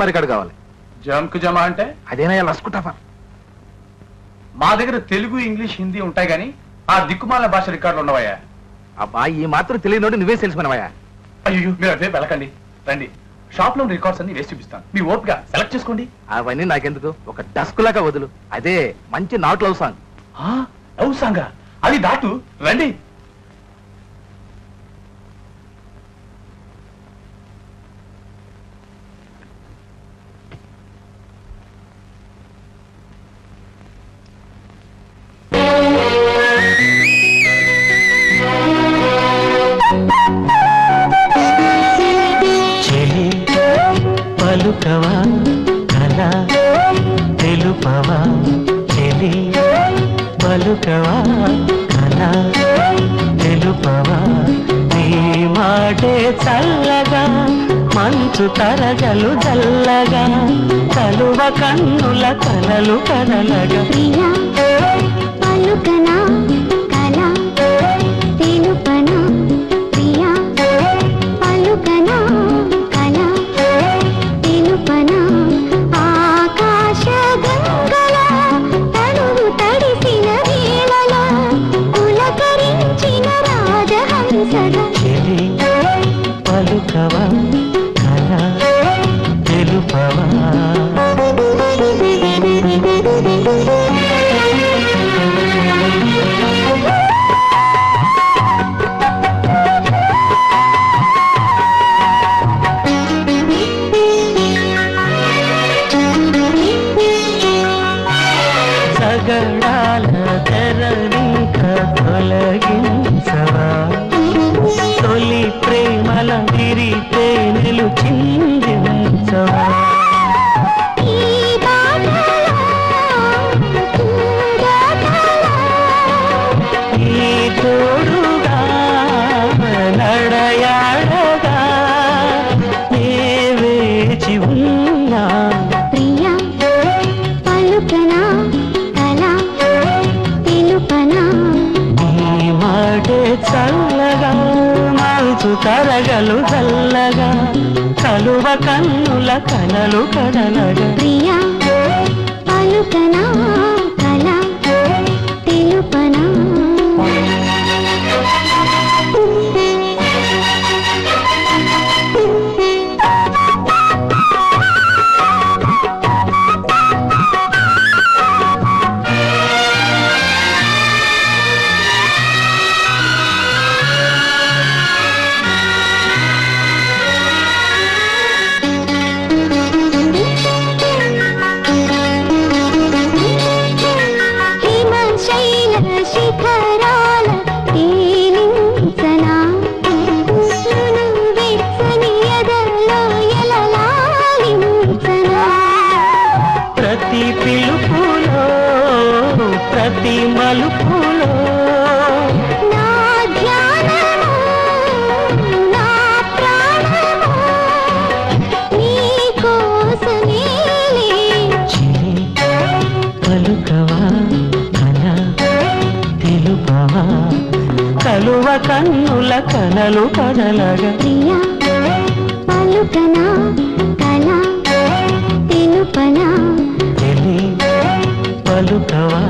Cinema record కావాలి. జంకు జమ అంటే అదేనా లసుకుంటావా? మా దగ్గర తెలుగు, ఇంగ్లీష్, హిందీ ఉంటాయి కానీ ఆ దిక్కుమాల భాష రికార్డులు ఉండవయ్యా. అబ్బా ఈ మాత్రం తెలియనోటి నువ్వే తెలిసిపోయినవయ్యా. అయ్యో మీరు అదే వెళ్ళకండి, రండి. షాప్ లో రికార్డ్స్ అన్ని వేసి చూపిస్తాను, మీ ఓపిక సెలెక్ట్ చేసుకోండి. అవన్నీ నాకెందుకు, ఒక డస్క్ లాగా వదులు. అదే మంచి నాట్ లవ్ సాంగ్. లవ్ సాంగా? అది దాటు, రండి. పలుకవా కళ తెలుపవా చెలి, పలుకవా కళ తెలుపవా నీ మాటే చల్లగా మంచు తరగలు జల్లగా కలువ కన్నుల కలలు కదలగా పలుకనా కళ తెలుపనా ప్రియా పలుకనా కళ తెలుపనా ఆకాశ గంగల తనువు తడిసిన వేళలో పులకరించిన రాజహంసగా పలుకవా కళ తెలుపవా. సగడాల తెరలింక తొలగించవా, తొలి ప్రేమల విరి తేనెలు చిందించవా. ఈ తోడుగా నడయాడగా ఏ వేచి ఉన్నా ప్రియా పలుకనా కళ తెలుపనా నీ మాటే చల్లగా మంచు తరగలు చల్లగా కలువ కన్నుల కలలు కదలగా ప్రియా పలుకనా కళ తెలుపనా. హిమశైల శిఖరాల తేలించనా వెచ్చని ఎదలో ఎలలాలించనా ప్రతి పిలుపులో ప్రతి మలుపులో నా ధ్యానము నా ప్రాణము నీ కోసమేలే పలుకవా కళ తెలుపవా కలువ కన్నుల కలలు కదలగా ప్రియా పలుకనా కళ తెలుపనా తెలి పలుకవా